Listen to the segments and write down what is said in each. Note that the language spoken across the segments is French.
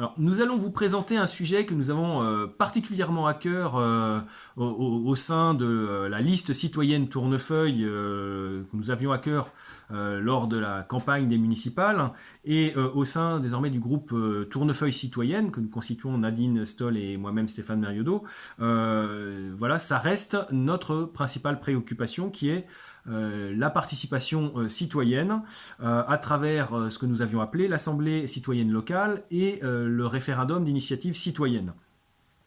Alors, nous allons vous présenter un sujet que nous avons particulièrement à cœur au sein de la liste citoyenne Tournefeuille que nous avions à cœur lors de la campagne des municipales et au sein désormais du groupe Tournefeuille citoyenne que nous constituons Nadine Stoll et moi-même Stéphane Meriodo. Voilà, ça reste notre principale préoccupation qui est la participation citoyenne à travers ce que nous avions appelé l'Assemblée citoyenne locale et le référendum d'initiative citoyenne.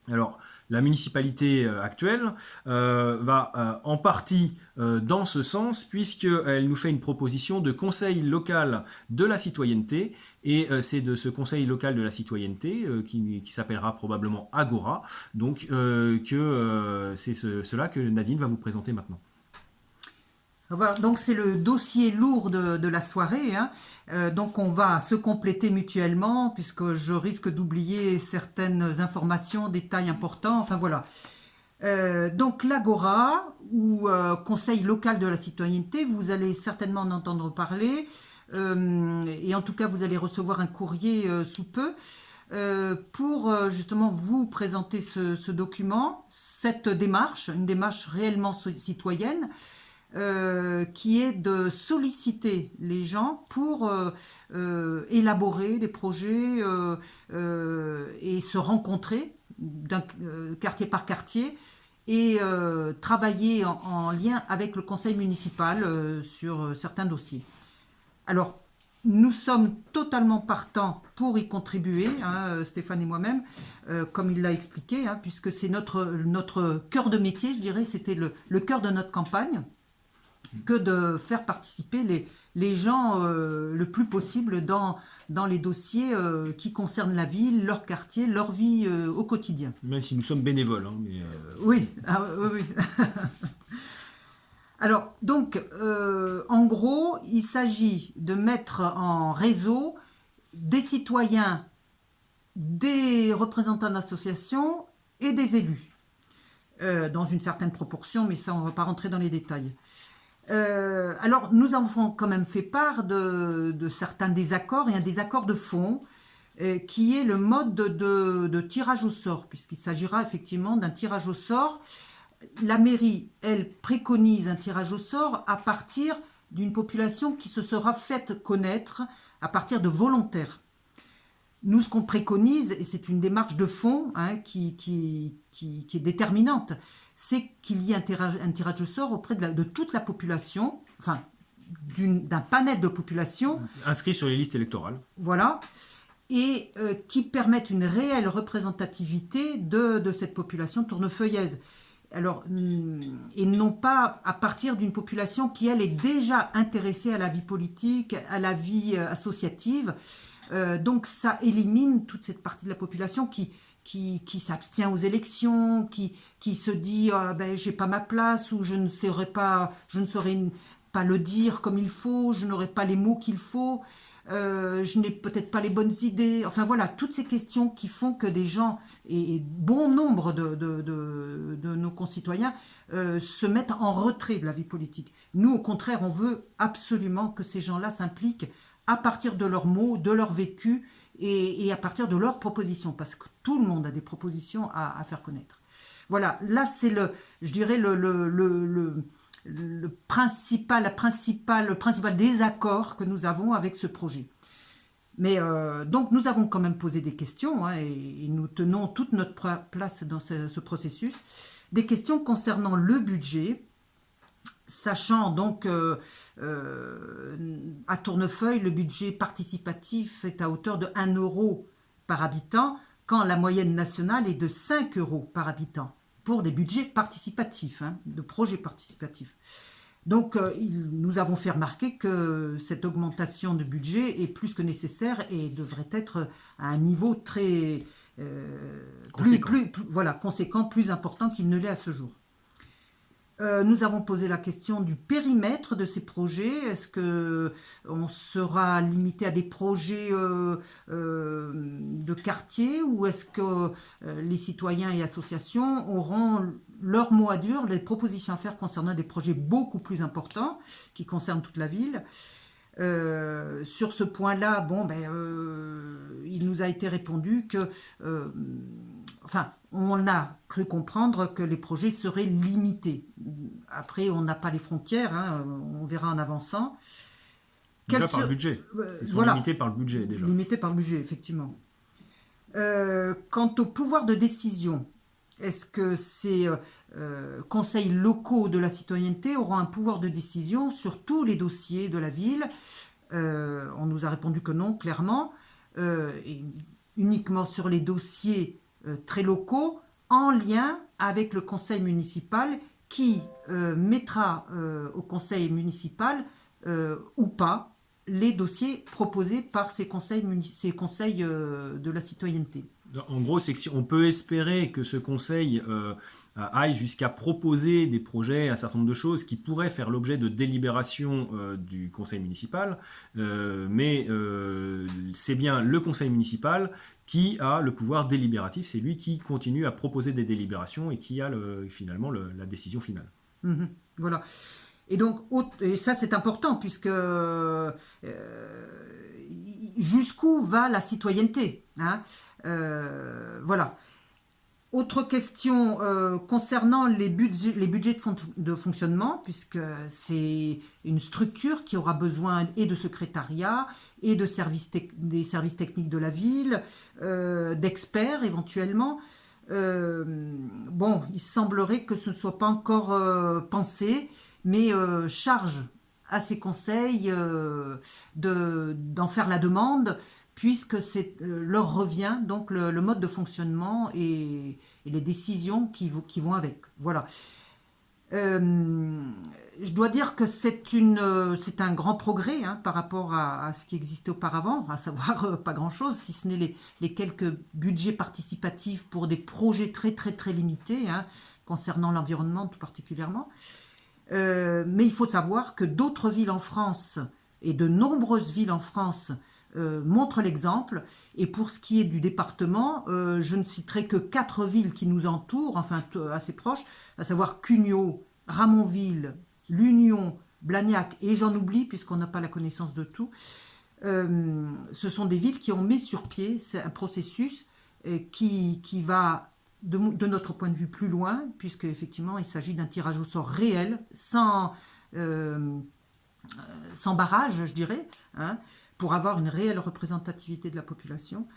Alors, la municipalité actuelle va en partie dans ce sens, puisqu'elle nous fait une proposition de conseil local de la citoyenneté, et c'est de ce conseil local de la citoyenneté, qui s'appellera probablement Agora, donc c'est cela que Nadine va vous présenter maintenant. Voilà, donc c'est le dossier lourd de la soirée, hein. Donc on va se compléter mutuellement puisque je risque d'oublier certaines informations, détails importants, enfin voilà. Donc l'Agora, ou Conseil local de la citoyenneté, vous allez certainement en entendre parler, et en tout cas vous allez recevoir un courrier sous peu, pour justement vous présenter ce document, cette démarche, une démarche réellement citoyenne, qui est de solliciter les gens pour élaborer des projets et se rencontrer quartier par quartier et travailler en lien avec le conseil municipal sur certains dossiers. Alors, nous sommes totalement partants pour y contribuer, hein, Stéphane et moi-même, comme il l'a expliqué, hein, puisque c'est notre cœur de métier, je dirais, c'était le cœur de notre campagne, que de faire participer les gens le plus possible dans les dossiers qui concernent la ville, leur quartier, leur vie au quotidien. Même si nous sommes bénévoles. Hein, mais, Oui, oui. Alors, donc, en gros, il s'agit de mettre en réseau des citoyens, des représentants d'associations et des élus, dans une certaine proportion, mais ça, on ne va pas rentrer dans les détails. Alors, nous avons quand même fait part de certains désaccords et un désaccord de fond qui est le mode de tirage au sort, puisqu'il s'agira effectivement d'un tirage au sort. La mairie, elle, préconise un tirage au sort à partir d'une population qui se sera faite connaître à partir de volontaires. Nous, ce qu'on préconise, et c'est une démarche de fond hein, qui est déterminante, c'est qu'il y ait un tirage au sort auprès de toute la population, enfin, d'un panel de population. inscrit sur les listes électorales. Voilà. Et qui permette une réelle représentativité de cette population tournefeuillaise. Alors, et non pas à partir d'une population qui, elle, est déjà intéressée à la vie politique, à la vie associative. Donc, ça élimine toute cette partie de la population qui s'abstient aux élections, qui se dit ben, j'ai pas ma place ou je ne saurais pas le dire comme il faut, je n'aurai pas les mots qu'il faut, je n'ai peut-être pas les bonnes idées. Enfin voilà, toutes ces questions qui font que des gens, et bon nombre de nos concitoyens, se mettent en retrait de la vie politique. Nous, au contraire, on veut absolument que ces gens-là s'impliquent à partir de leurs mots, de leur vécu, et à partir de leurs propositions, parce que tout le monde a des propositions à faire connaître. Voilà, là c'est je dirais le principal désaccord que nous avons avec ce projet. Mais donc nous avons quand même posé des questions, hein, et nous tenons toute notre place dans ce processus, des questions concernant le budget, sachant donc à Tournefeuille, le budget participatif est à hauteur de 1 euro par habitant, quand la moyenne nationale est de 5 euros par habitant, pour des budgets participatifs, hein, de projets participatifs. Donc nous avons fait remarquer que cette augmentation de budget est plus que nécessaire et devrait être à un niveau très conséquent, plus important qu'il ne l'est à ce jour. Nous avons posé la question du périmètre de ces projets. Est-ce qu'on sera limité à des projets de quartier, ou est-ce que les citoyens et associations auront leur mot à dire, des propositions à faire concernant des projets beaucoup plus importants qui concernent toute la ville? Sur ce point-là, bon, il nous a été répondu que, enfin, on a cru comprendre que les projets seraient limités. Après, on n'a pas les frontières, hein, on verra en avançant. Déjà par le budget. Ils sont Voilà. limités par le budget déjà. Limité par le budget, effectivement. Quant au pouvoir de décision, est-ce que ces conseils locaux de la citoyenneté auront un pouvoir de décision sur tous les dossiers de la ville? On nous a répondu que non, clairement, et uniquement sur les dossiers très locaux, en lien avec le conseil municipal qui mettra au conseil municipal ou pas les dossiers proposés par ces conseils de la citoyenneté. En gros, c'est que si on peut espérer que ce conseil aille jusqu'à proposer des projets, un certain nombre de choses qui pourraient faire l'objet de délibération du conseil municipal, mais c'est bien le conseil municipal qui a le pouvoir délibératif, c'est lui qui continue à proposer des délibérations et qui a finalement la décision finale. Mmh, voilà. Et donc, et ça c'est important, puisque jusqu'où va la citoyenneté, hein, voilà. Autre question concernant les budgets de fonctionnement, puisque c'est une structure qui aura besoin et de secrétariat, et de des services techniques de la ville, d'experts éventuellement. Bon, il semblerait que ce ne soit pas encore pensé, mais charge à ces conseils d'en faire la demande, puisque leur revient donc le mode de fonctionnement et les décisions qui vont avec. Voilà. Je dois dire que c'est un grand progrès, hein, par rapport à ce qui existait auparavant, à savoir pas grand-chose, si ce n'est les quelques budgets participatifs pour des projets très très très limités, hein, concernant l'environnement tout particulièrement. Mais il faut savoir que d'autres villes en France, et de nombreuses villes en France, montrent l'exemple. Et pour ce qui est du département, je ne citerai que 4 villes qui nous entourent, enfin assez proches, à savoir Cugnaux, Ramonville, L'Union, Blagnac, et j'en oublie puisqu'on n'a pas la connaissance de tout. Ce sont des villes qui ont mis sur pied un processus qui va de notre point de vue plus loin, puisque effectivement il s'agit d'un tirage au sort réel, sans barrage, je dirais, hein, pour avoir une réelle représentativité de la population,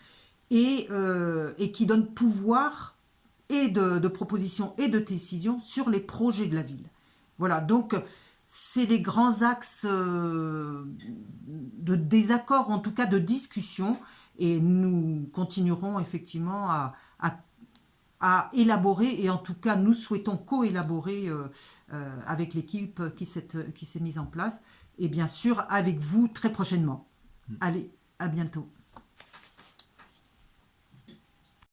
et qui donne pouvoir et de proposition et de décision sur les projets de la ville. Voilà, donc c'est les grands axes de désaccord, en tout cas de discussion, et nous continuerons effectivement à élaborer, et en tout cas nous souhaitons co-élaborer avec l'équipe qui s'est mise en place, et bien sûr avec vous très prochainement. Allez, à bientôt.